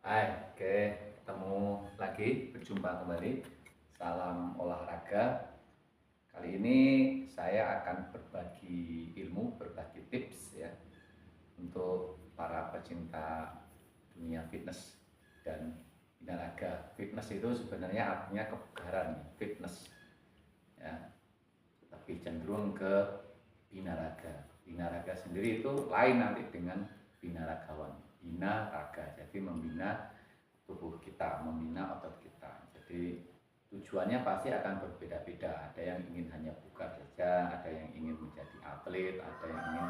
Hai, oke, ketemu lagi, berjumpa kembali. Salam olahraga. Kali ini saya akan berbagi ilmu, berbagi tips ya untuk para pecinta dunia fitness dan binaraga. Fitness itu sebenarnya artinya kebugaran, fitness ya, tapi cenderung ke binaraga. Binaraga sendiri itu lain nanti dengan binaragawan. Bina raga, jadi membina tubuh kita, membina otot kita. Jadi tujuannya pasti akan berbeda-beda. Ada yang ingin hanya bugar saja, ada yang ingin menjadi atlet, ada yang ingin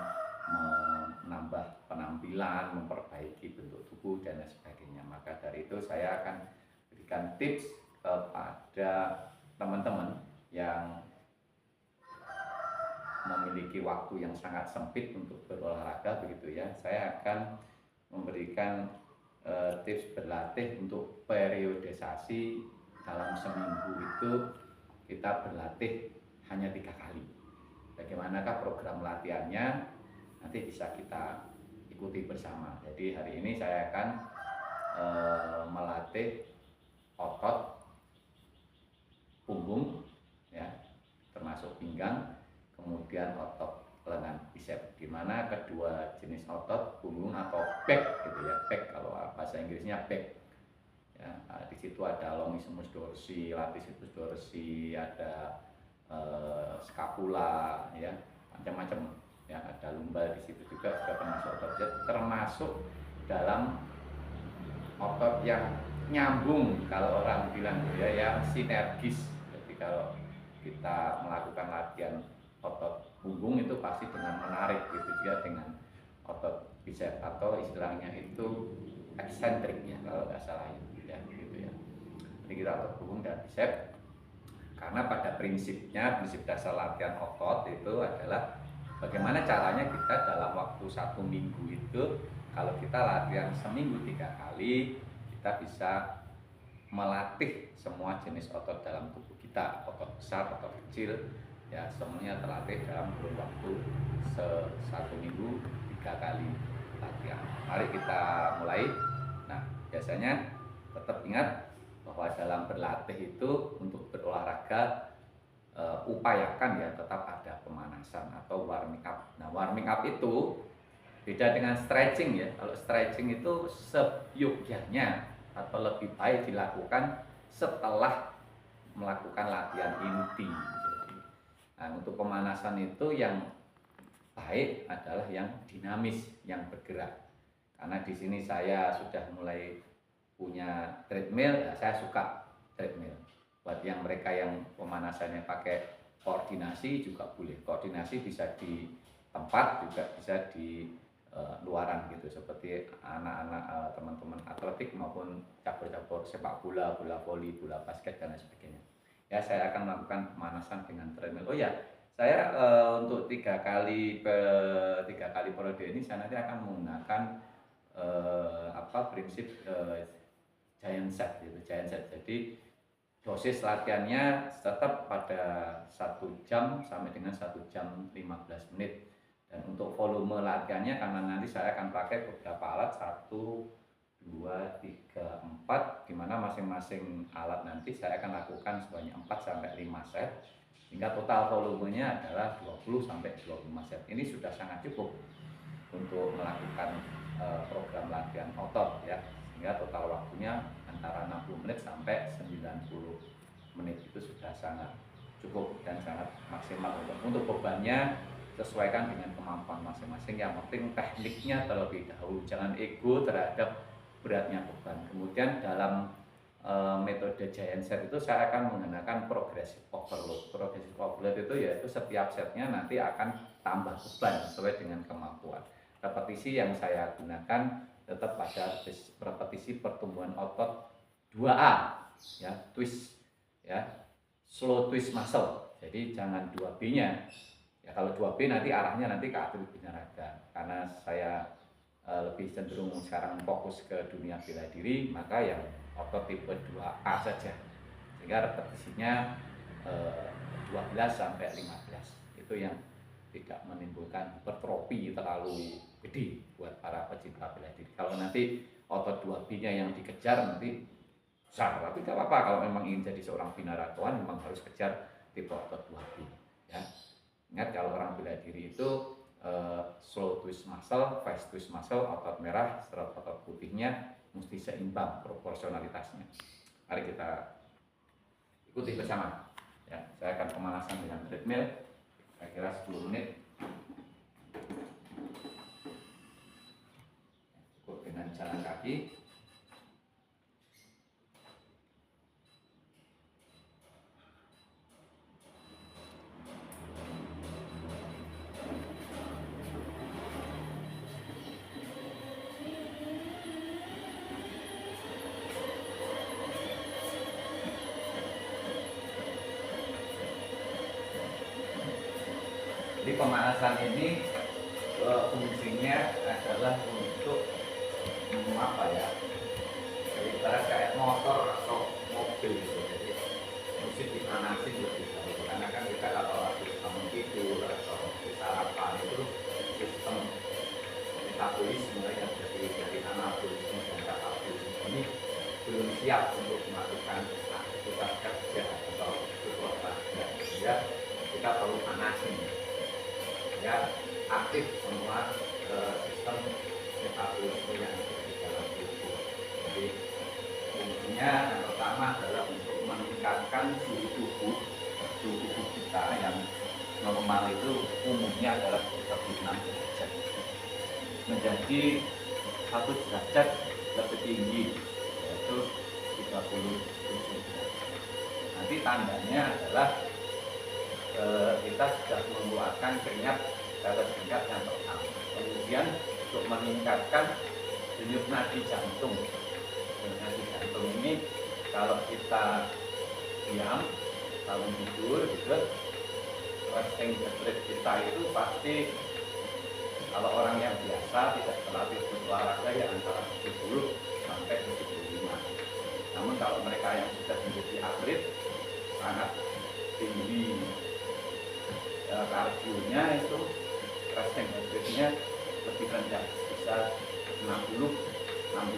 menambah penampilan, memperbaiki bentuk tubuh dan lain sebagainya. Maka dari itu saya akan berikan tips kepada teman-teman yang memiliki waktu yang sangat sempit untuk berolahraga begitu ya. Saya akan memberikan tips berlatih untuk periodisasi. Dalam seminggu itu kita berlatih hanya 3 kali. Bagaimanakah program latihannya? Nanti bisa kita ikuti bersama. Jadi hari ini saya akan melatih otot punggung ya, termasuk pinggang, kemudian otot lengan bicep, di mana kedua jenis otot punggung atau back gitu ya, back kalau bahasa Inggrisnya back ya. Di situ ada longissimus dorsi, latissimus dorsi, ada scapula ya, macam-macam ya, ada lumbar di situ juga termasuk otot bicep, termasuk dalam otot yang nyambung kalau orang bilang ya, yang sinergis. Jadi kalau kita melakukan latihan otot punggung itu pasti dengan menarik, gitu juga dengan otot bicep atau istilahnya itu eksentrik ya kalau nggak salah ya, gitu ya. Jadi kita otot punggung dan bicep, karena pada prinsipnya prinsip dasar latihan otot itu adalah bagaimana caranya kita dalam waktu 1 minggu itu, kalau kita latihan seminggu 3 kali, kita bisa melatih semua jenis otot dalam tubuh kita, otot besar, otot kecil ya, semuanya terlatih dalam kurun waktu 1 minggu 3 kali latihan. Mari kita mulai. Nah, biasanya tetap ingat bahwa dalam berlatih itu untuk berolahraga upayakan ya tetap ada pemanasan atau warming up. Nah, warming up itu beda dengan stretching ya. Kalau stretching itu seyogyanya atau lebih baik dilakukan setelah melakukan latihan inti. Nah, untuk pemanasan itu yang baik adalah yang dinamis, yang bergerak. Karena di sini saya sudah mulai punya treadmill, ya saya suka treadmill. Buat yang mereka yang pemanasannya pakai koordinasi juga boleh. Koordinasi bisa di tempat, juga bisa di luaran gitu, seperti anak-anak teman-teman atletik maupun cabur-cabur sepak bola, bola voli, bola basket dan lain sebagainya. Ya, saya akan melakukan pemanasan dengan treadmill. Oh ya, saya untuk 3 kali periode ini saya nanti akan menggunakan prinsip giant set gitu, giant set. Jadi dosis latihannya tetap pada 1 jam sampai dengan 1 jam 15 menit. Dan untuk volume latihannya, karena nanti saya akan pakai beberapa alat, 1, 2, 3, 4, dimana masing-masing alat nanti saya akan lakukan sebanyak 4 sampai 5 set, sehingga total volumenya adalah 20 sampai 25 set. Ini sudah sangat cukup untuk melakukan program latihan otot ya, sehingga total waktunya antara 60 menit sampai 90 menit itu sudah sangat cukup dan sangat maksimal. Untuk bebannya sesuaikan dengan kemampuan masing-masing, yang penting tekniknya terlebih dahulu, jangan ego terhadap beratnya beban. Kemudian dalam metode giant set itu saya akan menggunakan progressive overload. Progressive overload itu yaitu setiap setnya nanti akan tambah beban sesuai dengan kemampuan. Repetisi yang saya gunakan tetap pada repetisi pertumbuhan otot 2A ya, twist ya, slow twist muscle. Jadi jangan 2B-nya. Ya, kalau 2B nanti arahnya nanti ke atlet binaraga. Karena saya lebih cenderung sekarang fokus ke dunia bela diri, maka yang otot tipe 2A saja, sehingga repetisinya 12 sampai 15. Itu yang tidak menimbulkan hipertrofi terlalu gede buat para pecinta bela diri. Kalau nanti otot 2B-nya yang dikejar nanti besar. Tapi nggak apa-apa kalau memang ingin jadi seorang binaragawan memang harus kejar tipe otot 2B. Ya. Ingat kalau orang bela diri itu slow twist muscle, fast twist muscle, otot merah, otot putihnya mesti seimbang proporsionalitasnya. Mari kita ikuti bersama. Ya, saya akan pemanasan dengan treadmill, saya kira 10 menit. Cukup dengan jalan kaki. Jadi pemanasan ini fungsinya adalah untuk apa ya? Ibarat kayak motor atau mobil gitu. Jadi mesti dipanasin lebih dahulu. Karena kan kita kalau habis bangun tidur atau sarapan itu sistem metabolisme yang dari anabolisme dan katabolisme ini belum siap untuk melakukan aktivitas kerja atau berolahraga. Ya, kita perlu panasin. Ya, aktif semua sistem metabolisme yang ada di dalam tubuh. Jadi fungsinya yang pertama adalah untuk meningkatkan suhu tubuh kita yang normal itu umumnya adalah 36 derajat menjadi 1 derajat lebih tinggi, yaitu 37 derajat. Nanti tandanya adalah kita sudah mengeluarkan keringat yang pertama. Kemudian untuk meningkatkan denyut nadi jantung. Denyut nadi jantung ini kalau kita diam, kalau tidur gitu, resting heart rate kita itu pasti kalau orang yang biasa tidak terlatih berolahraga ya antara 70 sampai 75. Namun kalau mereka yang sudah menjadi atlet sangat tinggi kardionya itu resting heart rate-nya lebih rendah, bisa 60, 65,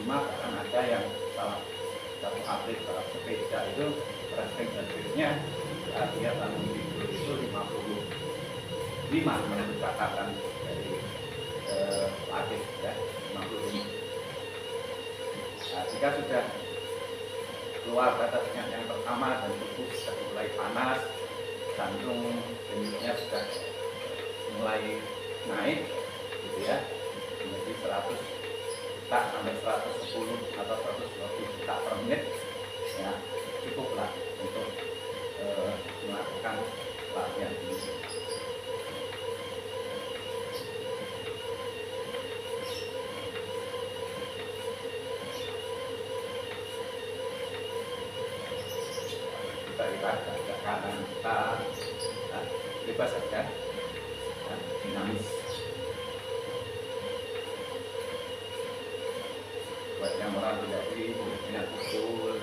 bahkan ada yang salah satu atlet balap sepeda itu resting heart rate-nya dia bangun tidur itu 55 menurut catatan dari atlet ya, 55. Nah, jika sudah keluar batas yang pertama dan tubuh sudah mulai panas, jantung denyutnya sudah mulai naik gitu ya, menjadi 100 juta sampai 110 atau 120 juta per menit ya, cukuplah untuk melakukan latihan ini. Kita lihat ke kanan kita bebas saja, dinamis. Buat yang orang tidak punya pukul,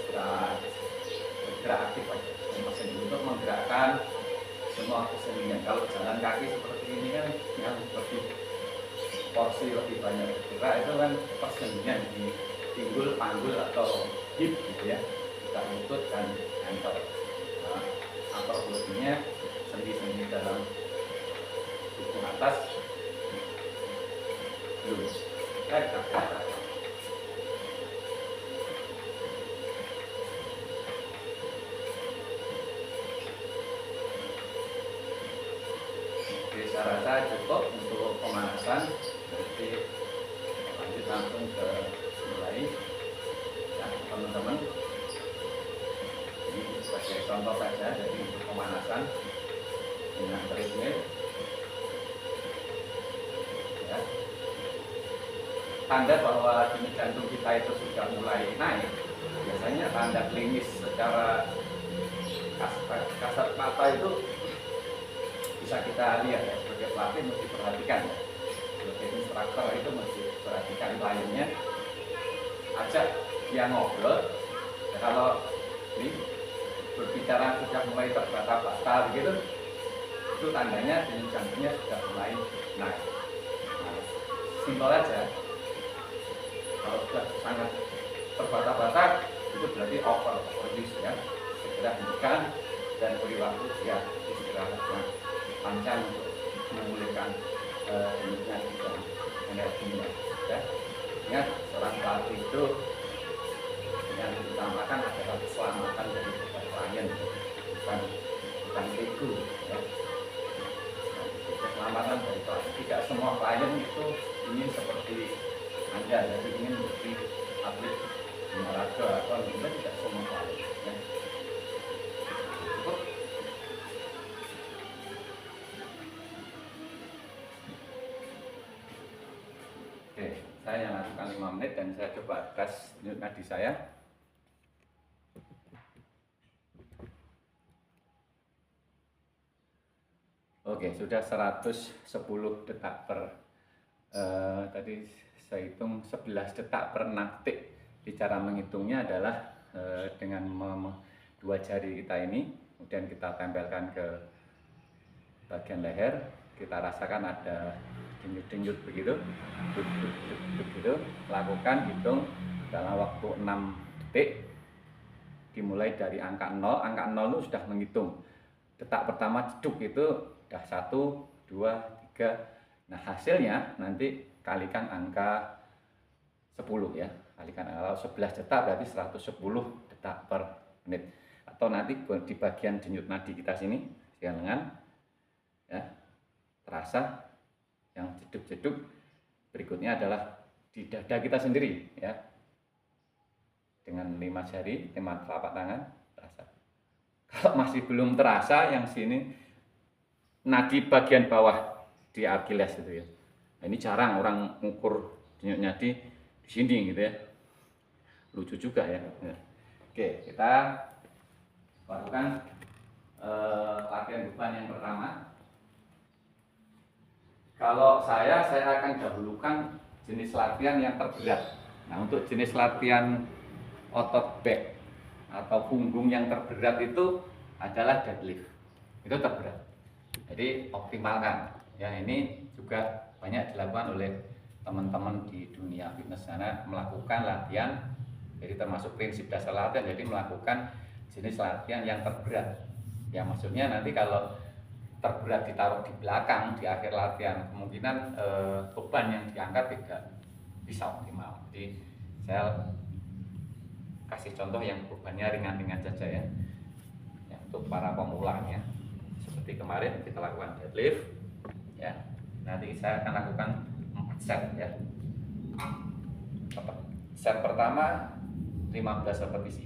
bergerak aktif untuk menggerakkan semua kesenian. Kalau jalan kaki seperti ini kan yang lebih porsi lebih banyak bergerak itu kan persenian di pinggul, panggul atau hip gitu ya. Kita lutut dan ankle. Nah, upper body-nya sendi-sendi dalam tubuh atas belum. Oke, saya rasa cukup untuk pemanasan. Nanti lanjut langsung ke mulai ya, teman-teman. Ini sebagai contoh saja dari pemanasan dengan treadmill. Ya. Tanda bahwa denyut jantung kita itu sudah mulai naik, biasanya tanda klinis secara kasat mata itu bisa kita lihat ya, sebagai pelatih mesti perhatikan ya. Sebagai instruktur itu mesti perhatikan kliennya, ajak dia ngobrol ya, kalau ini berbicara sudah mulai terbata-bata gitu, itu tandanya denyut jantungnya sudah mulai naik. Nah, simpel aja. Kalau sudah sangat terbata-bata itu berarti overuse ya. Segera hentikan dan beri waktu dia istirahat yang panjang untuk memulihkan denyutnya dan energinya ya. Ingat, seorang pelatih itu yang diutamakan adalah keselamatan dari klien, bukan ego ya. Keselamatan dari klien. Tidak semua klien itu ingin seperti Anda, jadi ingin menjadi atlet olahraga atau tidak semua klien ya. Cukup. Oke, saya lakukan 5 menit dan saya coba tes denyut nadi saya. Oke, sudah 110 detak per tadi saya hitung 11 detak per 6 detik. Di cara menghitungnya adalah dengan dua jari kita ini, kemudian kita tempelkan ke bagian leher, kita rasakan ada denyut-denyut begitu, begitu. Lakukan hitung dalam waktu 6 detik, dimulai dari angka 0. Angka 0 itu sudah menghitung. Detak pertama jeduk itu udah 1, 2, 3. Nah hasilnya nanti kalikan angka 10 ya. Kalikan kalau 11 detak berarti 110 detak per menit. Atau nanti di bagian denyut nadi kita sini, bagian lengan ya, terasa yang jeduk-jeduk. Berikutnya adalah di dada kita sendiri ya. Dengan 5 jari, 5 telapak tangan terasa. Kalau masih belum terasa yang sini, nadi bagian bawah di Achilles itu ya. Nah, ini jarang orang mengukur denyut nadi di sini gitu ya. Lucu juga ya. Oke, kita lakukan latihan beban yang pertama. Kalau saya akan dahulukan jenis latihan yang terberat. Nah, untuk jenis latihan otot back atau punggung yang terberat itu adalah deadlift. Itu terberat. Jadi optimalkan. Ya, ini juga banyak dilakukan oleh teman-teman di dunia fitness sana, melakukan latihan. Jadi termasuk prinsip dasar latihan, jadi melakukan jenis latihan yang terberat. Ya maksudnya nanti kalau terberat ditaruh di belakang di akhir latihan, kemungkinan beban yang diangkat tidak bisa optimal. Jadi saya kasih contoh yang bebannya ringan-ringan saja ya. Ya, untuk para pemula ya. Seperti kemarin kita lakukan deadlift ya. Nanti saya akan lakukan 4 set ya. Set pertama 15 repetisi.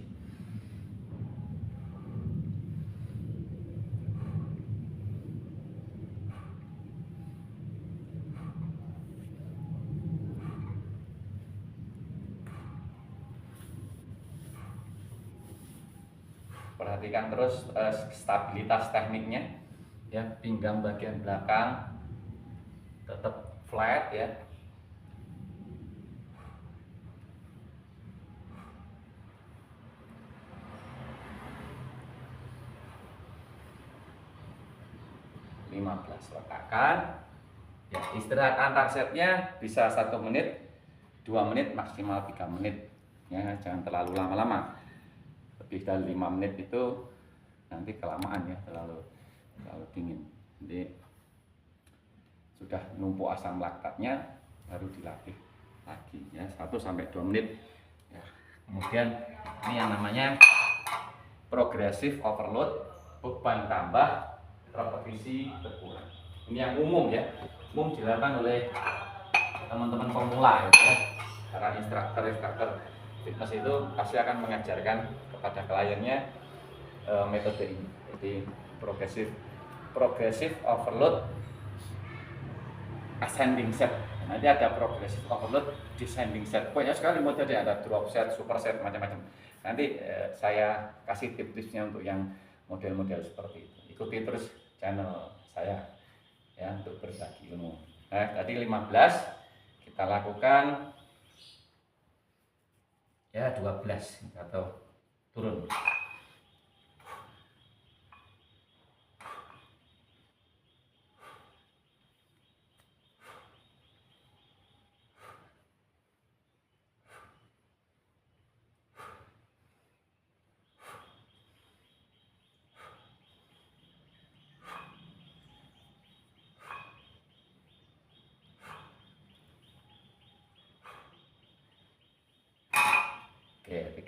Perhatikan terus stabilitas tekniknya ya, pinggang bagian belakang tetap flat ya. Letakkan ya, istirahat antar setnya bisa 1 menit, 2 menit, maksimal 3 menit ya, jangan terlalu lama-lama. Lebih dari 5 menit itu nanti kelamaan ya, terlalu dingin. Jadi sudah numpuk asam laktatnya baru dilatih lagi ya, 1-2 menit ya. Kemudian ini yang namanya progressive overload, beban tambah, repetisi berkurang. Ini yang umum ya, umum dilakukan oleh teman-teman pemula ya. Para instruktur fitness itu pasti akan mengajarkan kepada kliennya metode ini. Jadi progressive overload ascending set. Nanti ada progressive overload descending set. Banyak sekali metode, ada drop set, super set, macam-macam. Nanti saya kasih tips-tipsnya untuk yang model-model seperti itu. Ikuti terus channel saya ya untuk berbagi ilmu. Nah, tadi 15 kita lakukan ya 12 atau turun.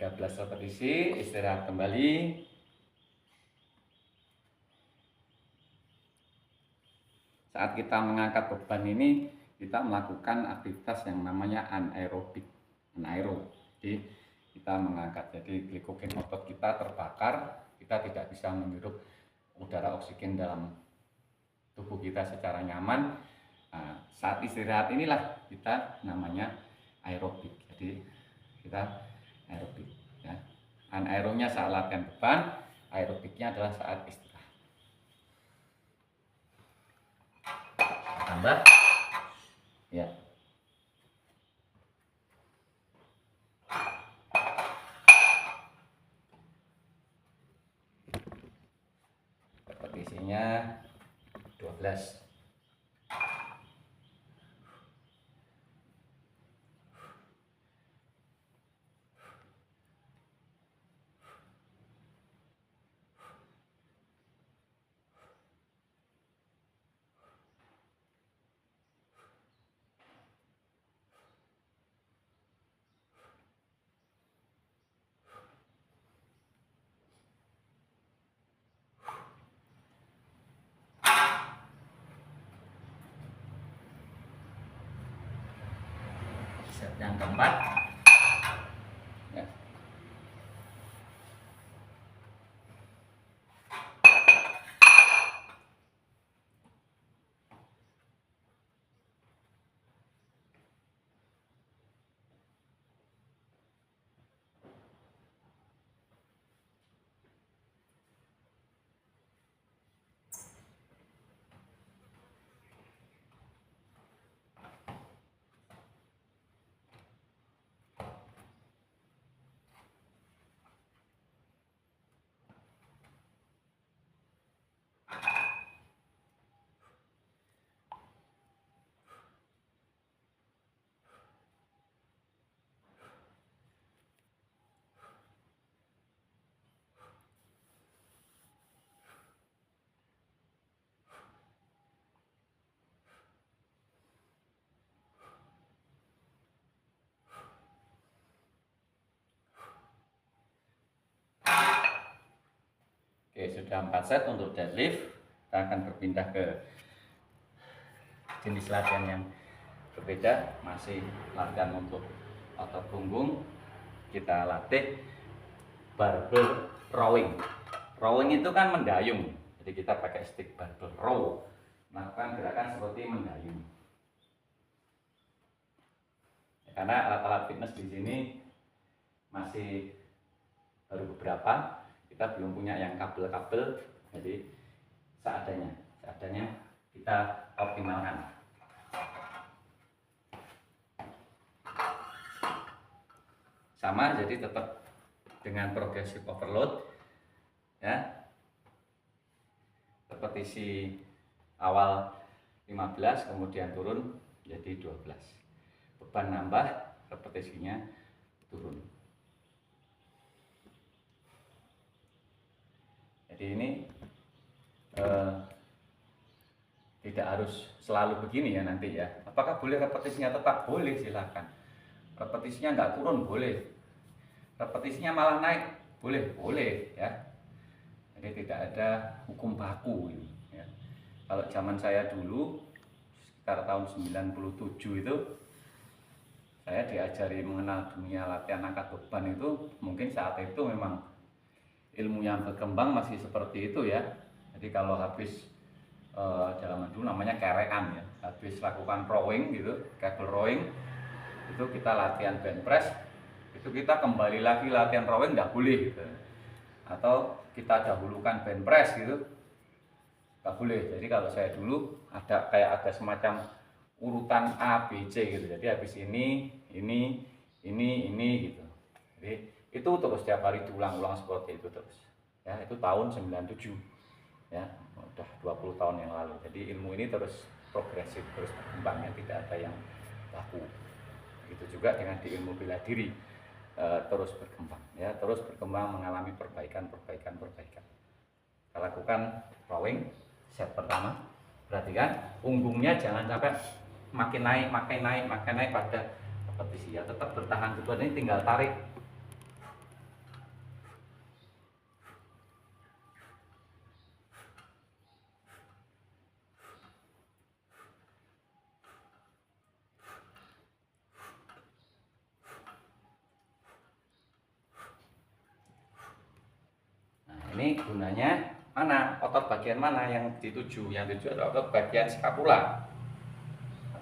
13 repetisi, istirahat kembali. Saat kita mengangkat beban ini, kita melakukan aktivitas yang namanya anaerobik. Jadi kita mengangkat, jadi glikogen otot kita terbakar, kita tidak bisa menghirup udara oksigen dalam tubuh kita secara nyaman. Nah, saat istirahat inilah kita namanya aerobik. Jadi kita aerobik ya. Anaerobnya saat latihan beban, aerobiknya adalah saat istirahat. Tambah ya. Repetisinya 12. Set yang keempat ya. Oke, sudah 4 set untuk deadlift. Kita akan berpindah ke jenis latihan yang berbeda. Masih latihan untuk otot punggung. Kita latih barbell rowing. Rowing itu kan mendayung. Jadi kita pakai stick barbell row. Melakukan gerakan seperti mendayung. Karena alat-alat fitness di sini masih baru beberapa. Kita belum punya yang kabel-kabel, jadi seadanya kita optimalkan. Sama, jadi tetap dengan progressive overload ya. Repetisi awal 15, kemudian turun jadi 12. Beban nambah, repetisinya turun. Jadi ini tidak harus selalu begini ya nanti ya. Apakah boleh repetisinya tetap? Boleh, silakan. Repetisinya nggak turun, boleh. Repetisinya malah naik, boleh ya. Jadi tidak ada hukum baku ini ya. Kalau zaman saya dulu sekitar tahun 97 itu saya diajari mengenal dunia latihan angkat beban itu, mungkin saat itu memang ilmu yang berkembang masih seperti itu ya. Jadi kalau habis zaman dulu namanya kerean ya, habis lakukan rowing gitu, cable rowing, itu kita latihan bench press, itu kita kembali lagi latihan rowing nggak boleh gitu. Atau kita dahulukan bench press gitu, nggak boleh. Jadi kalau saya dulu ada semacam urutan A, B, C gitu. Jadi habis ini gitu. Jadi itu terus setiap hari diulang-ulang seperti itu terus ya. Itu tahun 97 ya, udah 20 tahun yang lalu. Jadi ilmu ini terus progresif, terus berkembangnya, tidak ada yang baku. Begitu juga dengan di ilmu bela diri, terus berkembang ya, terus berkembang, mengalami perbaikan. Kita lakukan rowing set pertama. Perhatikan punggungnya jangan sampai makin naik pada repetisi ya, tetap bertahan. Beban ini tinggal tarik ini gunanya mana? Otot bagian mana yang dituju? Yang dituju adalah otot bagian scapula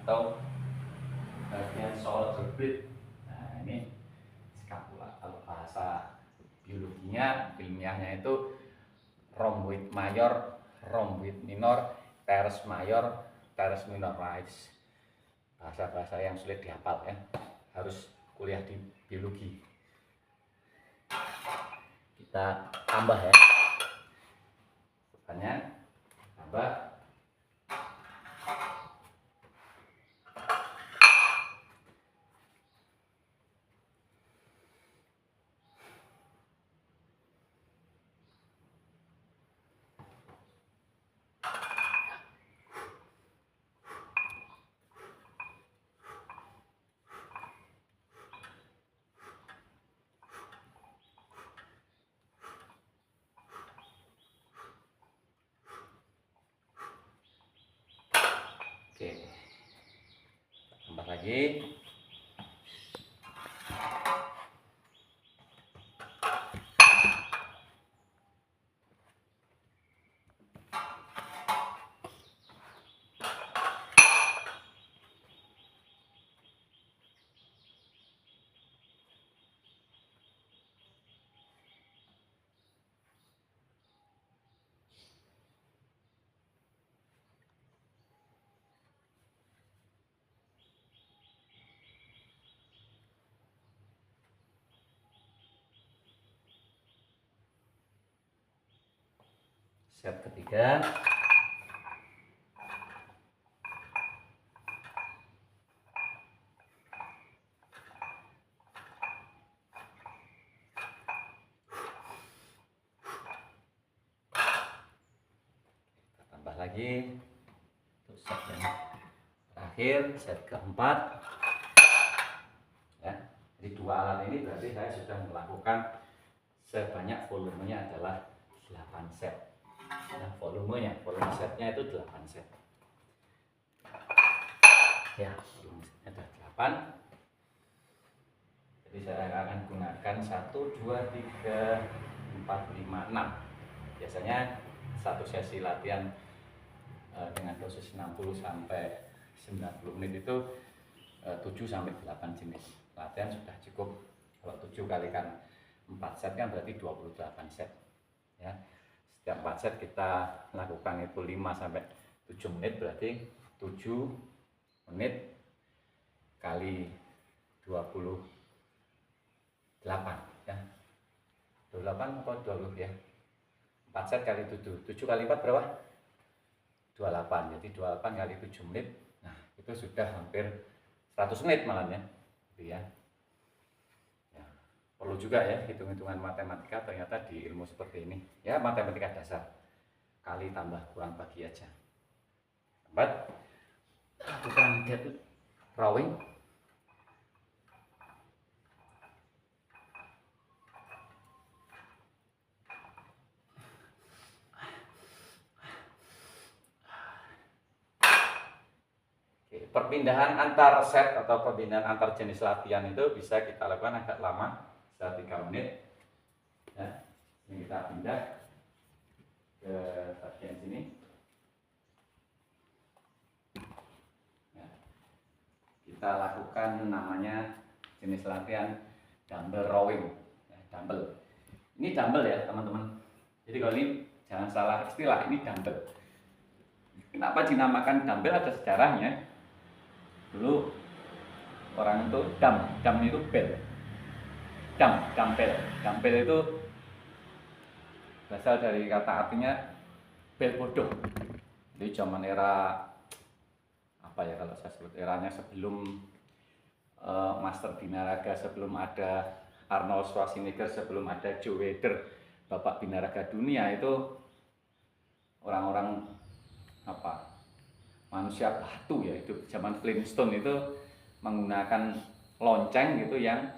atau bagian shoulder blade. Nah, ini scapula. Kalau bahasa biologinya, ilmiahnya itu rhomboid mayor, rhomboid minor, teres mayor, teres minor. Bahasa-bahasa yang sulit dihafal ya. Harus kuliah di biologi. Kita tambah ya. Bebannya tambah. Oke, tambah lagi. Set ketiga. Tambah lagi untuk set yang terakhir, set keempat ya. Jadi dua alat ini berarti saya sudah melakukan sebanyak volumenya adalah 8 set. Nah, volume setnya itu 8 set ya. Volume setnya ada 8. Jadi saya akan gunakan 1, 2, 3, 4, 5, 6. Biasanya satu sesi latihan dengan dosis 60 sampai 90 menit itu 7 sampai 8 jenis latihan sudah cukup. Kalau 7 kalikan 4 set kan berarti 28 set ya. Setiap 4 set kita lakukan itu 5 sampai 7 menit, berarti 7 menit kali 28 ya. 28 atau 20 ya. 4 set kali 7. 7 kali 4 berapa? 28. Jadi 28 kali 7 menit. Nah, itu sudah hampir 100 menit malah ya. Gitu ya. Perlu juga ya hitung-hitungan matematika ternyata di ilmu seperti ini ya, matematika dasar, kali tambah kurang bagi aja. Tempat lakukan dead rowing. Oke, perpindahan antar set atau perpindahan antar jenis latihan itu bisa kita lakukan agak lama, 3 menit ya. Ini kita pindah ke bagian sini ya. Kita lakukan namanya jenis latihan dumbbell rowing ya, dumbbell. Ini dumbbell ya teman-teman. Jadi kalau ini jangan salah istilah, ini dumbbell. Kenapa dinamakan dumbbell? Ada sejarahnya. Dulu orang itu dam itu bell. Dumbbell itu berasal dari kata artinya bel bodoh. Jadi zaman era apa ya, kalau saya sebut eranya sebelum Master Binaraga, sebelum ada Arnold Schwarzenegger, sebelum ada Joe Weider, Bapak Binaraga dunia, itu orang-orang apa, manusia batu ya, itu zaman Flintstone itu menggunakan lonceng gitu yang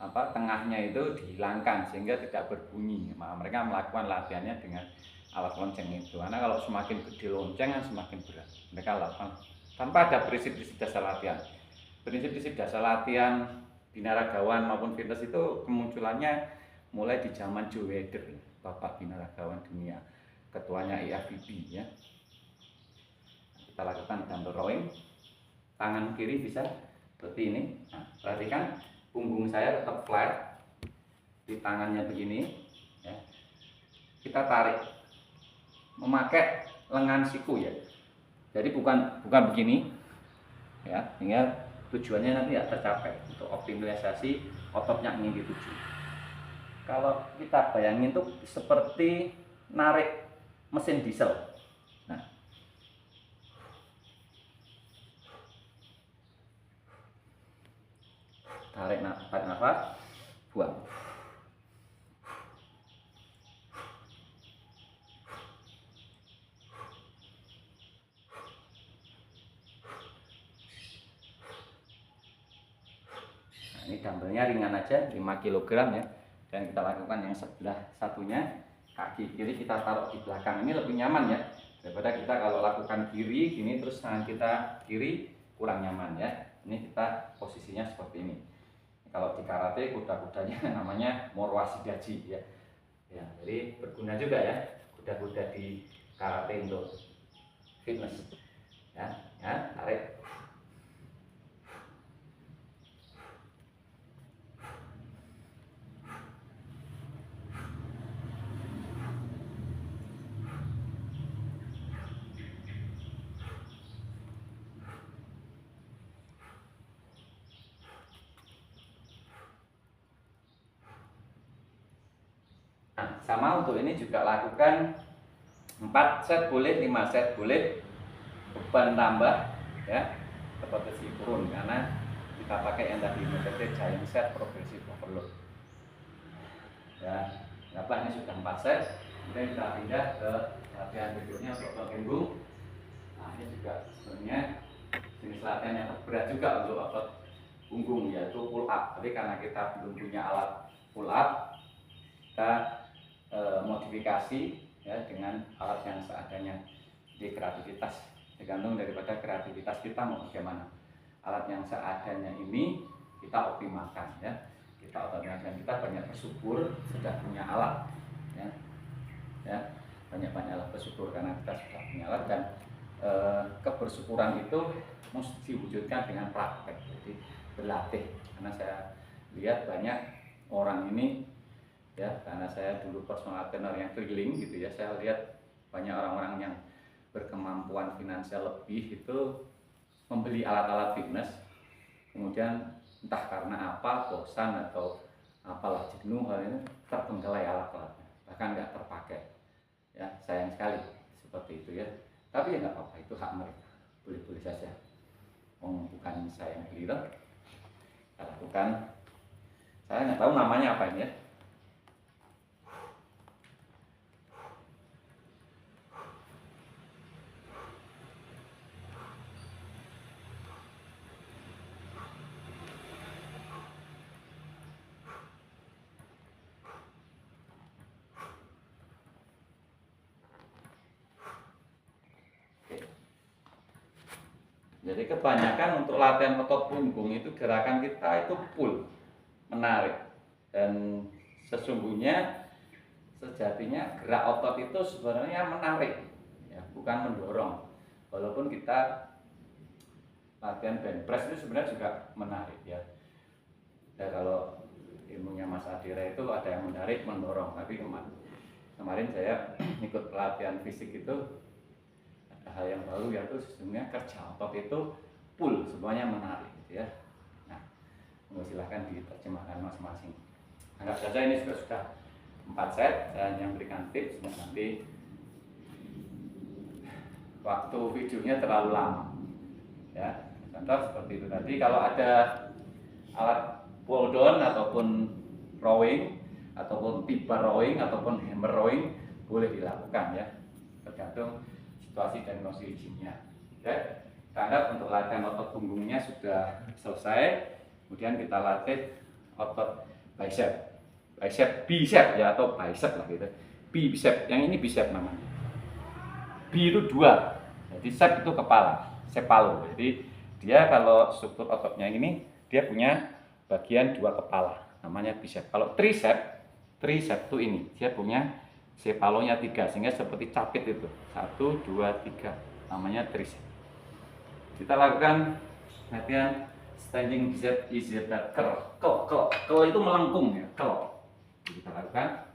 apa, tengahnya itu dihilangkan sehingga tidak berbunyi. Maka mereka melakukan latihannya dengan alat lonceng itu, karena kalau semakin gede lonceng kan semakin berat. Mereka lakukan tanpa ada prinsip-prinsip dasar latihan. Prinsip-prinsip dasar latihan binaragawan maupun fitness itu kemunculannya mulai di zaman Joe Weider, Bapak Binaragawan Dunia, ketuanya IFBB ya. Kita lakukan dumbbell rowing, tangan kiri bisa seperti ini. Nah, perhatikan punggung saya tetap flat, di tangannya begini ya. Kita tarik memakai lengan siku ya, jadi bukan begini ya, sehingga tujuannya nanti ya tercapai untuk optimalisasi otot yang ingin dituju. Kalau kita bayangin tuh seperti narik mesin diesel. Nah, tarik nafas, buang. Ini dumbbellnya ringan aja, 5 kg ya. Dan kita lakukan yang sebelah satunya, kaki kiri kita taruh di belakang. Ini lebih nyaman ya, daripada kita kalau lakukan kiri gini terus tangan kita kiri, kurang nyaman ya. Ini kita posisinya seperti ini. Kalau di karate kuda-kudanya namanya morwasidaji ya. Ya, jadi berguna juga ya kuda-kuda di karate untuk fitness. Ya, tarik. Nah, sama untuk ini juga lakukan 4 set boleh, 5 set boleh, beban tambah ya, repetisi turun karena kita pakai yang tadi metode giant set progressive overload ya. Kenapa ini sudah 4 set, kemudian kita pindah ke latihan berikutnya untuk otot punggung. Nah, ini juga sebenarnya jenis latihan yang berat juga untuk otot punggung, yaitu pull up. Tapi karena kita belum punya alat pull up, kita modifikasi ya dengan alat yang seadanya. Di kreativitas, tergantung daripada kreativitas kita mau bagaimana. Alat yang seadanya ini kita optimalkan ya, kita ototnya, dan kita banyak bersyukur sudah punya alat ya, banyak alat bersyukur karena kita sudah punya alat. Dan kebersyukuran itu mesti diwujudkan dengan praktek, jadi berlatih. Karena saya lihat banyak orang ini ya, karena saya dulu personal trainer yang keliling gitu ya, saya lihat banyak orang-orang yang berkemampuan finansial lebih itu membeli alat-alat fitness, kemudian entah karena apa, bosan atau apalah, jenuh, hal ini terbengkalai alat-alatnya, bahkan nggak terpakai ya. Sayang sekali seperti itu ya, tapi ya nggak apa-apa, itu hak mereka, boleh-boleh saja. Bukan saya yang beli loh, kita lakukan. Saya nggak tahu namanya apa ini ya. Jadi kebanyakan untuk latihan otot punggung itu gerakan kita itu pull, menarik. Dan sesungguhnya sejatinya gerak otot itu sebenarnya menarik ya, bukan mendorong. Walaupun kita latihan bench press itu sebenarnya juga menarik ya. Dan kalau ilmunya Mas Adira itu ada yang menarik, mendorong. Tapi kemarin saya ikut pelatihan fisik itu hal yang baru, yaitu sesungguhnya kerja otot itu pull, semuanya menarik gitu ya. Nah, silahkan diterjemahkan masing-masing. Anggap saja ini sudah 4 set, dan yang berikan tips nanti waktu videonya terlalu lama ya. Contoh seperti itu tadi, kalau ada alat pull down ataupun rowing ataupun tiba rowing ataupun hammer rowing boleh dilakukan ya, tergantung situasi dan kondisinya. Ya, kita untuk latihan otot punggungnya sudah selesai. Kemudian kita latih otot bicep, bicep ya, atau bicep lah gitu. Bicep, yang ini bicep namanya. B itu 2, jadi sep itu kepala, sepalo. Jadi dia kalau struktur ototnya ini dia punya bagian 2 kepala, namanya bicep. Kalau tricep tricep tuh ini, dia punya cepalonya 3 sehingga seperti capit itu. 1, 2, 3. Namanya tricep. Kita lakukan latihan standing bicep easy bar curl. Curl itu melengkung ya, curl. Kita lakukan.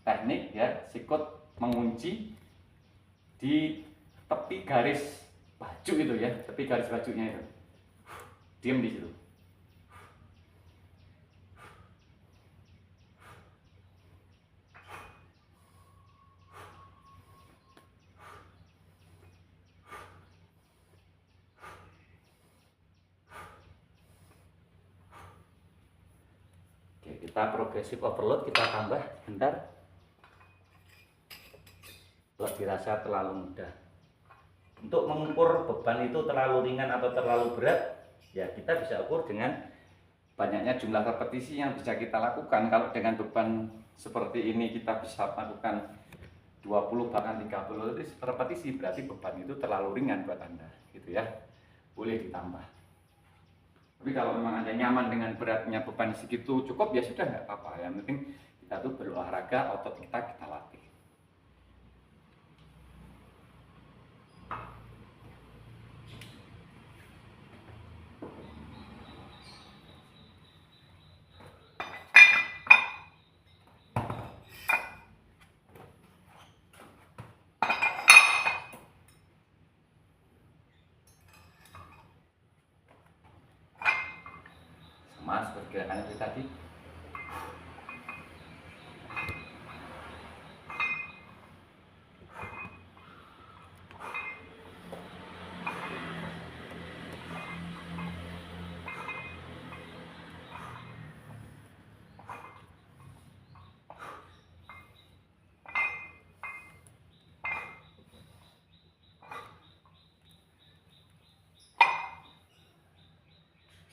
Teknik ya, sikut mengunci di tepi garis baju itu ya, tepi garis bajunya itu. Diam di situ. Oke, kita progresif overload, kita tambah bentar. Kalau dirasa terlalu mudah. Untuk mengukur beban itu terlalu ringan atau terlalu berat, ya kita bisa ukur dengan banyaknya jumlah repetisi yang bisa kita lakukan. Kalau dengan beban seperti ini kita bisa melakukan 20 bahkan 30 repetisi, berarti beban itu terlalu ringan buat Anda, gitu ya. Boleh ditambah. Tapi kalau memang Anda nyaman dengan beratnya beban segitu cukup, ya sudah, nggak apa-apa. Yang penting kita tuh berolahraga, otot kita latih. Sama seperti gerakan itu tadi.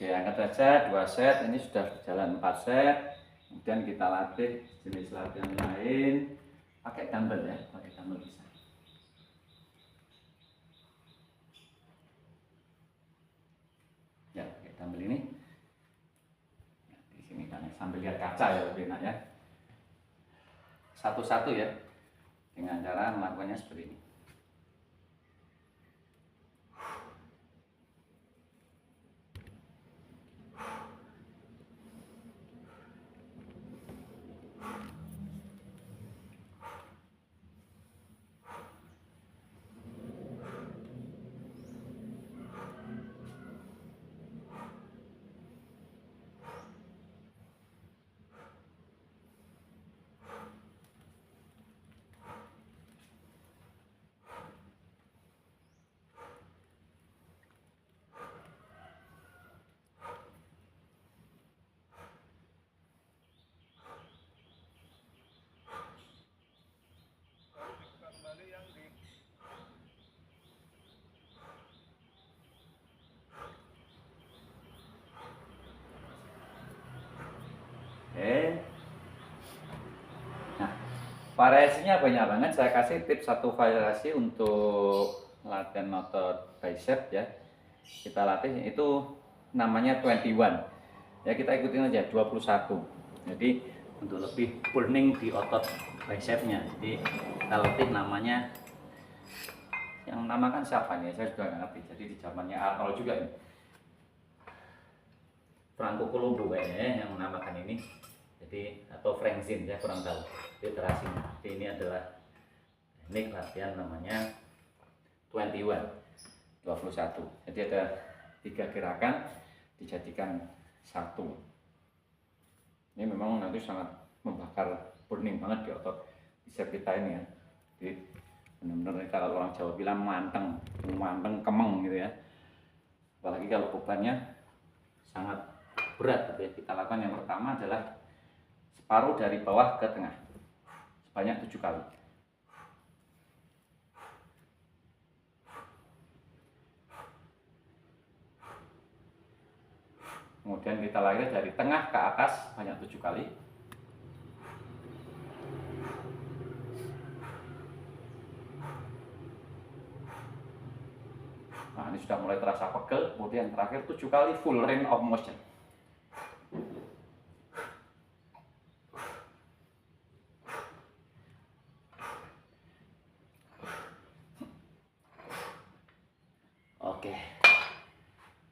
Oke, angkat saja 2 set, ini sudah berjalan 4 set. Kemudian kita latih jenis latihan lain pakai dumbbell ya, pakai dumbbell bisa. Ya, pakai dumbbell ini. Ya, di sini kan sambil lihat kaca ya lebih enak ya. Satu-satu ya, dengan cara melakukannya seperti ini. Oke. Nah, variasinya banyak banget. Saya kasih tips satu variasi untuk latihan otot bicep ya. Kita latih itu namanya 21. Ya kita ikutin aja 21. Jadi untuk lebih burning di otot bicepnya. Jadi kita latih namanya, yang namakan siapa nih? Saya juga nggak ngerti. Jadi di zamannya Arnold juga nih. Franco Colombo kayaknya yang menamakan ini. Jadi atau Frank Zinn, saya kurang tahu literasinya. Jadi ini adalah teknik latihan namanya 21. Jadi ada 3 gerakan dijadikan satu. Ini memang nanti sangat membakar, burning banget di otot bicep kita ini ya. Jadi benar-benar kalau orang Jawa bilang manteng kemeng gitu ya. Apalagi kalau bebannya sangat berat gitu ya. Kita lakukan yang pertama adalah separuh dari bawah ke tengah sebanyak 7 kali. Kemudian kita lari dari tengah ke atas banyak 7 kali. ini sudah mulai terasa pegel. Kemudian terakhir 7 kali full range of motion. Oke.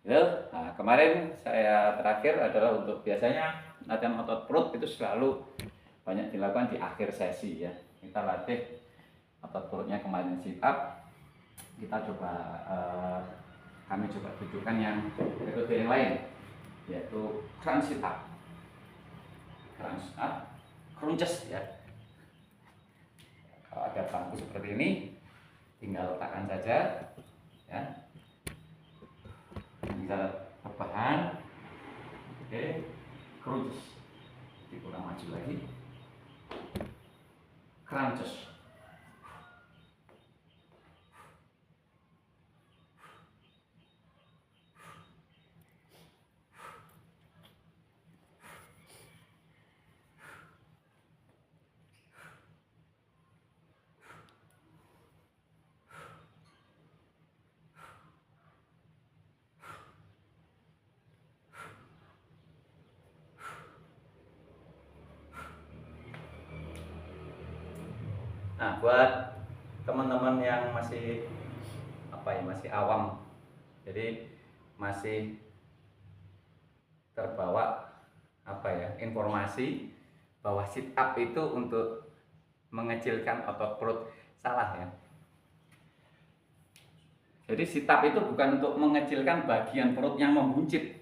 Nah, kemarin saya terakhir adalah untuk biasanya latihan otot perut itu selalu banyak dilakukan di akhir sesi ya. Kita latih otot perutnya kemarin sit up. Kita coba kami coba tunjukkan yang metode yang lain, yaitu crunch sit up. Crunch up, crunches ya. Kalau ada bangku seperti ini, tinggal letakkan saja ya. Tinggal rebahan. Oke, crunches. Dikurang maju lagi. Crunches. Nah, buat teman-teman yang masih masih awam, jadi masih terbawa informasi bahwa sit up itu untuk mengecilkan otot perut, salah ya. Jadi sit up itu bukan untuk mengecilkan bagian perut yang membuncit,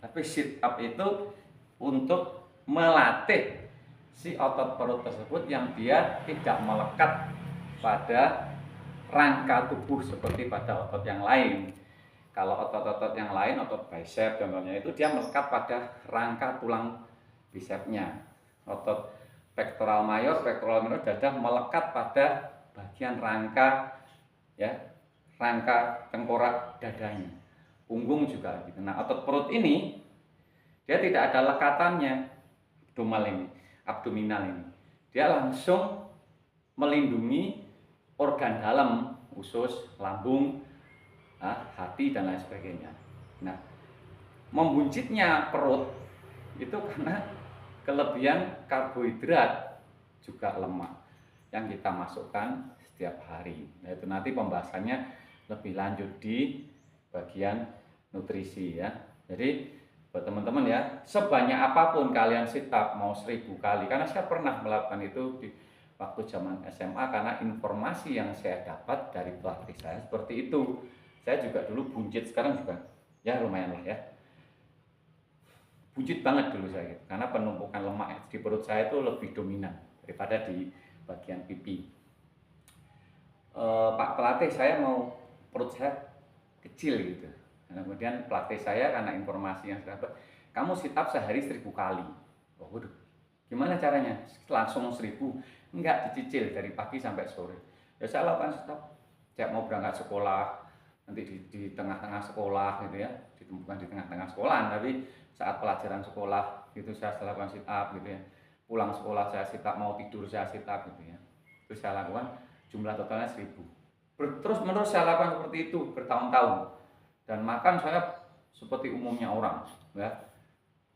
tapi sit up itu untuk melatih si otot perut tersebut yang dia tidak melekat pada rangka tubuh seperti pada otot yang lain. Kalau otot-otot yang lain, otot bicep contohnya, itu dia melekat pada rangka tulang bicepnya. Otot pectoral mayor, pectoral minor, dada melekat pada bagian rangka ya, rangka tengkorak dadanya. Punggung juga gitu. Nah, otot perut ini dia tidak ada lekatannya, abdominal ini. Dia langsung melindungi organ dalam, usus, lambung, hati dan lain sebagainya. Nah, membuncitnya perut itu karena kelebihan karbohidrat juga lemak yang kita masukkan setiap hari. Nah, itu nanti pembahasannya lebih lanjut di bagian nutrisi ya. Jadi buat teman-teman ya, sebanyak apapun kalian sit up, mau 1000 kali, karena saya pernah melakukan itu di waktu zaman SMA, karena informasi yang saya dapat dari pelatih saya seperti itu. Saya juga dulu buncit, sekarang juga ya lumayan lah ya, buncit banget dulu saya gitu, karena penumpukan lemak di perut saya itu lebih dominan daripada di bagian pipi. Pak pelatih saya mau perut saya kecil gitu. Nah, kemudian pelatih saya karena informasi yang saya dapat, kamu sit up sehari 1000 kali. Oh, waduh, gimana caranya? Langsung 1000? Enggak, dicicil dari pagi sampai sore. Ya saya lakukan sit up. Saya mau berangkat sekolah, nanti di tengah-tengah sekolah gitu ya, bukan di tengah-tengah sekolah, tapi saat pelajaran sekolah gitu saya lakukan sit up gitu ya. Pulang sekolah saya sit up, mau tidur saya sit up gitu ya. Terus saya lakukan, jumlah totalnya 1000. Terus menerus saya lakukan seperti itu bertahun-tahun. Dan makan saya seperti umumnya orang ya,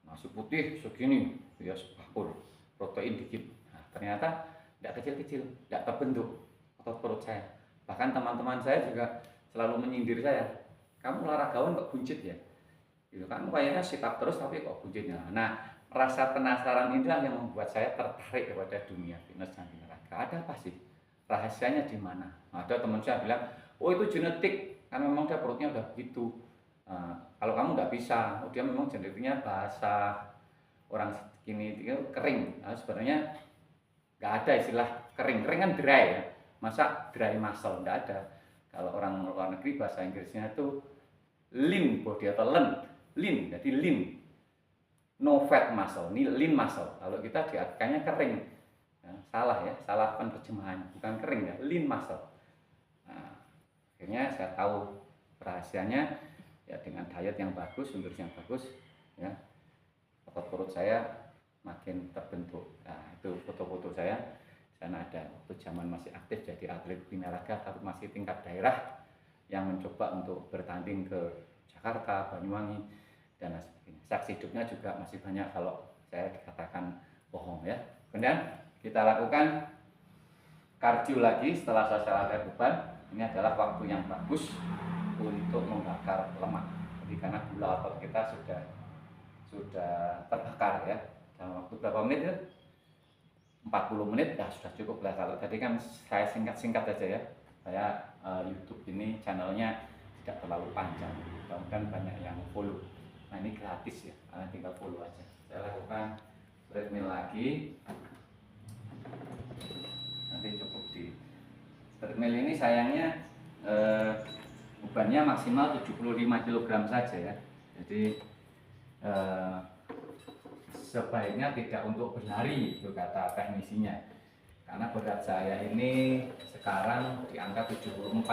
nasi putih segini ya, sebakul, protein dikit. Nah, ternyata tidak kecil-kecil, tidak terbentuk otot perut saya. Bahkan teman-teman saya juga selalu menyindir saya, kamu olahragawan kok buncit ya gitu, kamu kayaknya sit up terus tapi kok buncitnya. Nah, rasa penasaran inilah yang membuat saya tertarik kepada dunia fitness dan olahraga. Ada apa sih rahasianya, di mana? Ada teman saya bilang, oh itu genetik, kan memang dia perutnya udah begitu. Kalau kamu nggak bisa, dia memang genetiknya basah, orang segini itu kering. Sebenarnya nggak ada istilah kering kan dry ya, masa dry muscle, nggak ada. Kalau orang luar negeri bahasa Inggrisnya itu lean body atau lean, jadi lean, no fat muscle, ini lean muscle. Kalau kita diartikannya kering, salah ya, salah penerjemahan, bukan kering ya, lean muscle. Akhirnya saya tahu rahasianya ya, dengan diet yang bagus, nutrisi yang bagus ya, otot perut saya makin terbentuk. Nah, itu foto-foto saya di sana ada waktu zaman masih aktif jadi atlet binaraga tapi masih tingkat daerah yang mencoba untuk bertanding ke Jakarta, Banyuwangi, dan lain sebagainya. Saksi hidupnya juga masih banyak kalau saya dikatakan bohong ya. Kemudian kita lakukan kardio lagi setelah selesai latihan beban. Ini adalah waktu yang bagus untuk membakar lemak. Jadi karena gula otot kita sudah terbakar ya. Dalam waktu berapa menit ya? 40 menit ya sudah cukup lah. Kalau tadi kan saya singkat-singkat aja ya. Saya YouTube ini channelnya tidak terlalu panjang. Mudah-mudahan banyak yang follow. Nah ini gratis ya, kalian tinggal follow aja. Saya lakukan treadmill lagi. Nanti cukup di treadmill ini sayangnya bebannya maksimal 75 kg saja ya. Jadi sebaiknya tidak untuk berlari, itu kata teknisinya. Karena berat saya ini sekarang di angka 74.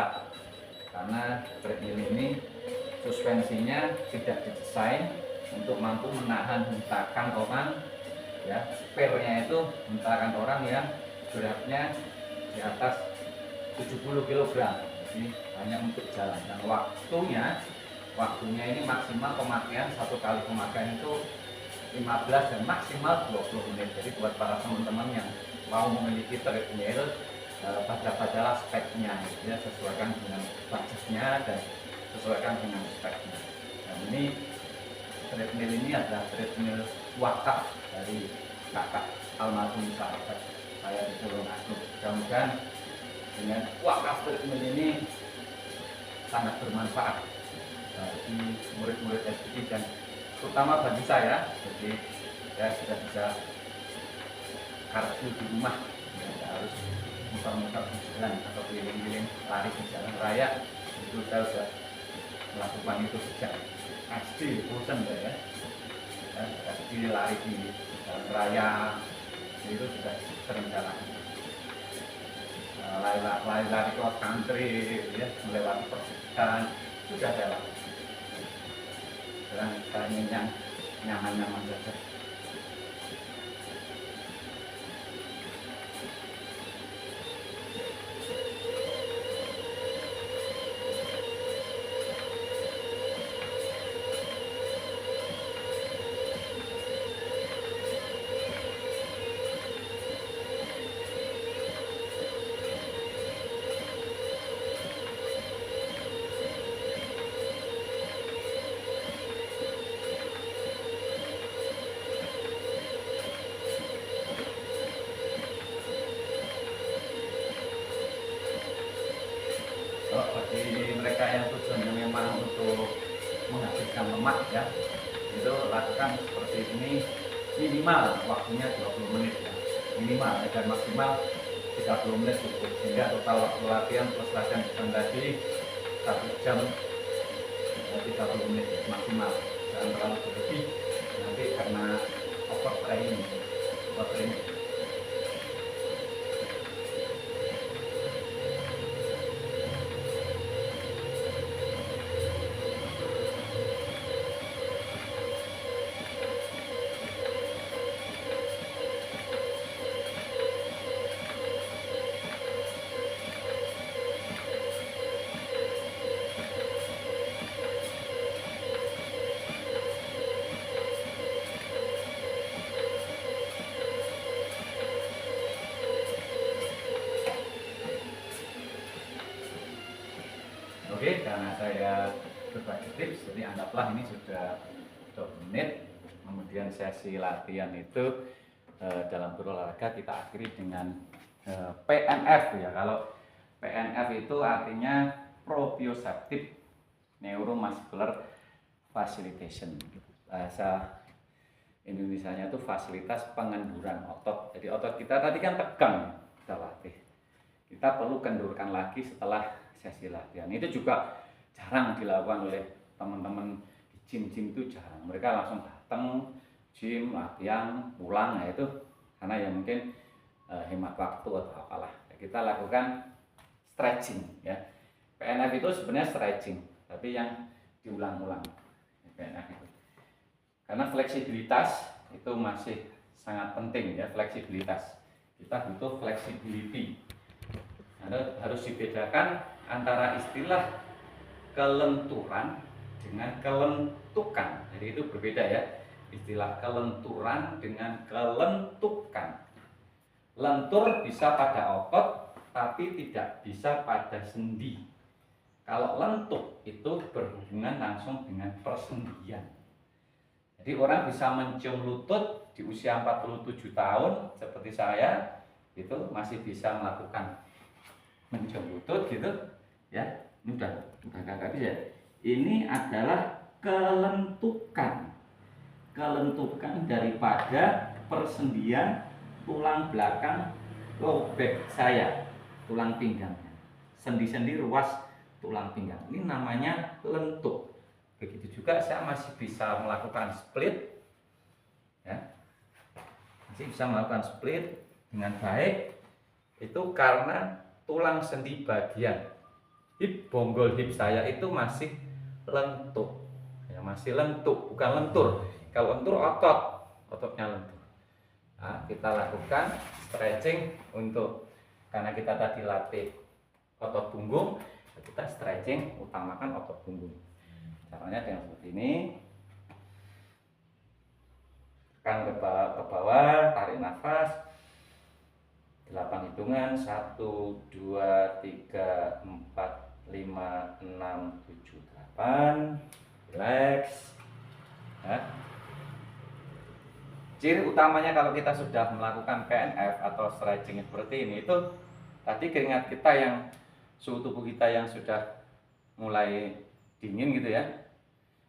Karena treadmill ini suspensinya tidak didesain untuk mampu menahan hentakan orang ya. Spare-nya itu hentakan orang yang beratnya di atas 70 kg. Jadi hanya untuk jalan, dan waktunya ini maksimal pemakaian, satu kali pemakaian itu 15 dan maksimal 20 menit. Jadi buat para teman-teman yang mau memiliki treadmill, baca-bacalah speknya ya, sesuaikan dengan budgetnya dan sesuaikan dengan speknya. Dan ini treadmill ini adalah treadmill wakaf dari kakak almarhum sahabat saya di Tulungagung. Mudah-mudahan dengan wakaf treadmill ini sangat bermanfaat bagi murid-murid SPT dan terutama bagi saya. Jadi saya sudah bisa kardio di rumah, tidak harus muter-muter di jalan atau keliling-keliling lari di jalan raya. Itu saya sudah melakukan itu sejak SD, bosan ya. SD lari di jalan raya itu sudah sering jalan. Lari cross country ya, melewati perbukitan sudah jalan. Dan saya ingin yang nyaman-nyaman saja. Bagi mereka yang tujuannya memang untuk menghabiskan lemak ya, itu lakukan seperti ini, minimal waktunya 20 menit ya, minimal dan maksimal 30 menit cukup, sehingga total waktu latihan plus latihan beban tadi 1 jam 30 menit maksimal. Jangan terlalu berlebih nanti karena overtraining. Oke, karena saya berbagi tips, jadi anggaplah ini sudah 20 menit. Kemudian sesi latihan itu dalam berolahraga kita akhiri dengan PNF ya. Kalau PNF itu artinya proprioceptive neuromuscular facilitation. Bahasa Indonesianya itu fasilitas pengenduran otot. Jadi otot kita tadi kan tegang, kita latih. Kita perlu kendurkan lagi setelah sesi latihan. Itu juga jarang dilakukan oleh teman-teman di gym-gym, itu jarang. Mereka langsung datang gym, latihan, pulang. Nah itu karena ya mungkin hemat waktu atau apalah. Kita lakukan stretching ya. PNF itu sebenarnya stretching, tapi yang diulang-ulang PNF itu. Karena fleksibilitas itu masih sangat penting ya, fleksibilitas. Kita butuh flexibility. Harus dibedakan antara istilah kelenturan dengan kelentukan. Jadi itu berbeda ya. Istilah kelenturan dengan kelentukan. Lentur bisa pada otot, tapi tidak bisa pada sendi. Kalau lentuk itu berhubungan langsung dengan persendian. Jadi orang bisa mencium lutut di usia 47 tahun seperti saya, itu masih bisa melakukan mencium lutut gitu ya. Ini udah nggak bisa. Ini adalah kelentukan. Kelentukan daripada persendian tulang belakang low back saya, tulang pinggangnya, sendi-sendi ruas tulang pinggang. Ini namanya lentuk. Begitu juga saya masih bisa melakukan split, ya, masih bisa melakukan split dengan baik. Itu karena tulang sendi bagian hip, bonggol hip saya itu masih lentuk, ya, masih lentuk, bukan lentur. Kalau lentur ototnya lentur. Nah, kita lakukan stretching untuk, karena kita tadi latih otot punggung, kita stretching utamakan otot punggung. Caranya dengan seperti ini. Tekan ke bawah, tarik nafas 8 hitungan, 1, 2, 3, 4, 5, 6, 7, 8. Relax ya. Ciri utamanya kalau kita sudah melakukan PNF atau stretching seperti ini, itu tadi keringat kita yang, suhu tubuh kita yang sudah mulai dingin gitu ya,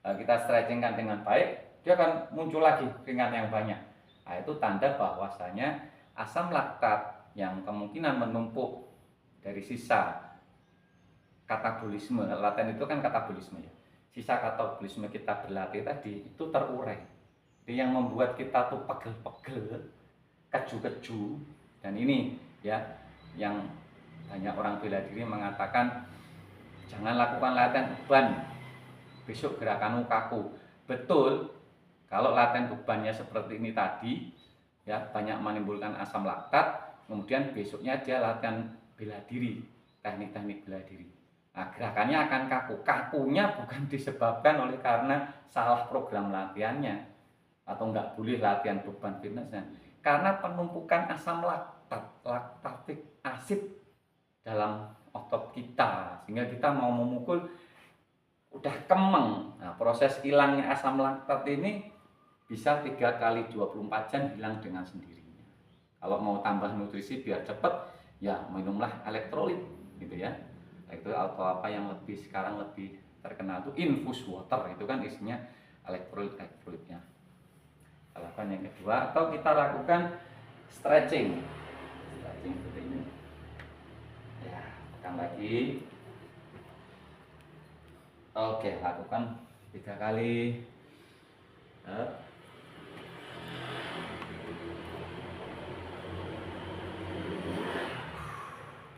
kita stretchingkan dengan baik, dia akan muncul lagi keringat yang banyak. Nah, itu tanda bahwasanya asam laktat yang kemungkinan menumpuk dari sisa katabolisme, laten itu kan katabolisme ya, sisa katabolisme kita berlatih tadi itu terurai. Yang membuat kita tuh pegel-pegel, keju-keju, dan ini ya yang banyak orang bela diri mengatakan jangan lakukan latihan beban, besok gerakanmu kaku. Betul, kalau latihan bebannya seperti ini tadi ya banyak menimbulkan asam laktat, kemudian besoknya dia latihan bela diri, teknik-teknik bela diri. Nah, gerakannya akan kaku. Kakunya bukan disebabkan oleh karena salah program latihannya atau nggak boleh latihan beban fitnessnya, karena penumpukan asam laktat, laktatik asid dalam otot kita, sehingga kita mau memukul udah kemeng. Nah, proses hilangnya asam laktat ini bisa 3 kali 24 jam hilang dengan sendirinya. Kalau mau tambah nutrisi biar cepet, ya minumlah elektrolit gitu ya. Itu atau apa yang lebih sekarang lebih terkenal itu infus water, itu kan isinya elektrolitnya. Lakukan yang kedua, atau kita lakukan stretching seperti ini ya, tekan lagi. Oke, lakukan 3 kali.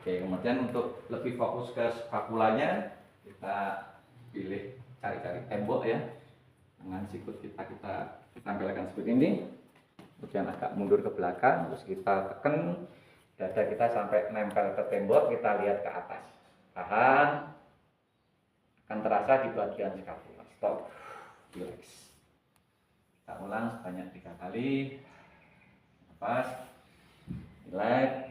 Oke, kemudian untuk lebih fokus ke spapulanya, kita pilih cari-cari tembok ya, dengan sikut kita tampilkan seperti ini, kemudian agak mundur ke belakang, terus kita tekan dada kita sampai nempel ke tembok, kita lihat ke atas, tahan, akan terasa di bagian skapula. Stop, relax. Kita ulang sebanyak 3 kali, nafas, relax.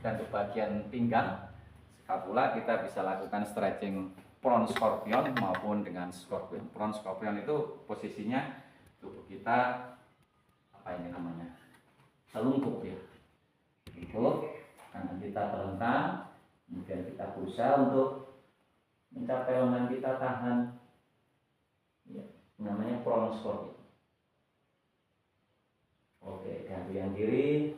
Dan untuk bagian pinggang skapula kita bisa lakukan stretching front scorpion maupun dengan scorpion. Front scorpion itu posisinya tubuh kita apa ini namanya, telungkup ya, telungkup, kanan kita terlentang, kemudian kita berusaha untuk mencapai lengan kita tahan ya, namanya front scorpion. Oke, ganti yang kiri.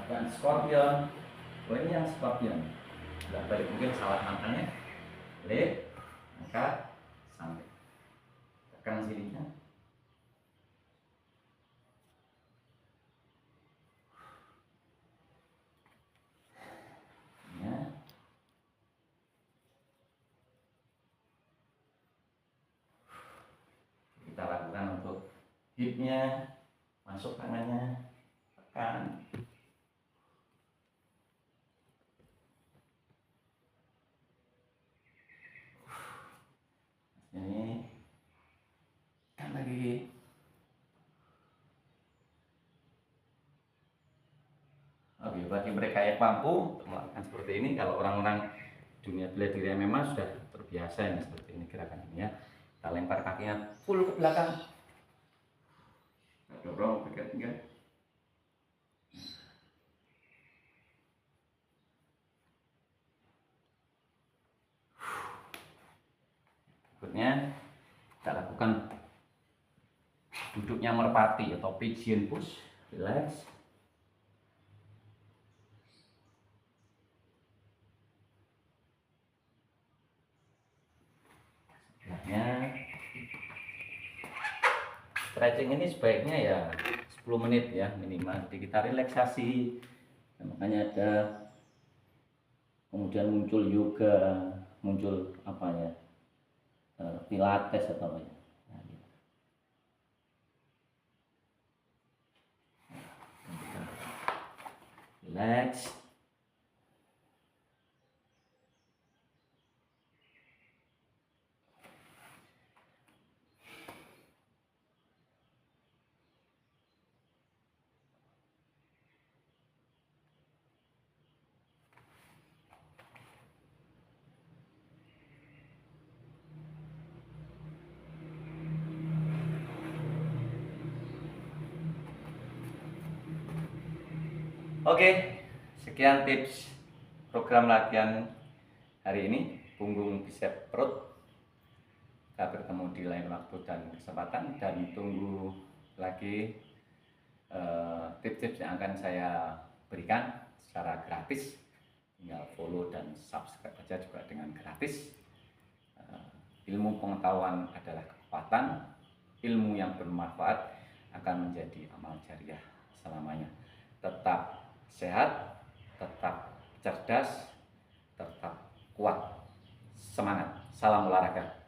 Dan scorpion, ini yang scorpion, sudah balik mungkin salah angkanya, lihat, angkat, sampai tekan sininya, hipnya, masuk tangannya, tekan. Ini kan lagi. Oke, bagi mereka yang mampu untuk melakukan seperti ini, kalau orang-orang dunia bela diri memang sudah terbiasa ini seperti ini gerakan ini ya. Kita lempar kakinya full ke belakang, kita dorong bagian tinggal. Berikutnya kita lakukan duduknya merpati atau pigeon pose, relax. Stretching ini sebaiknya ya 10 menit ya minimal, jadi kita relaksasi. Makanya ada kemudian muncul yoga, muncul apa ya, pilates atau apa ya. Nah, gitu. Relax. Oke, sekian tips program latihan hari ini, punggung, bicep, perut. Kita bertemu di lain waktu dan kesempatan, dan tunggu lagi tips-tips yang akan saya berikan secara gratis. Tinggal follow dan subscribe saja juga dengan gratis. Ilmu pengetahuan adalah kekuatan, ilmu yang bermanfaat akan menjadi amal jariah selamanya. Tetap sehat, tetap cerdas, tetap kuat, semangat. Salam olahraga.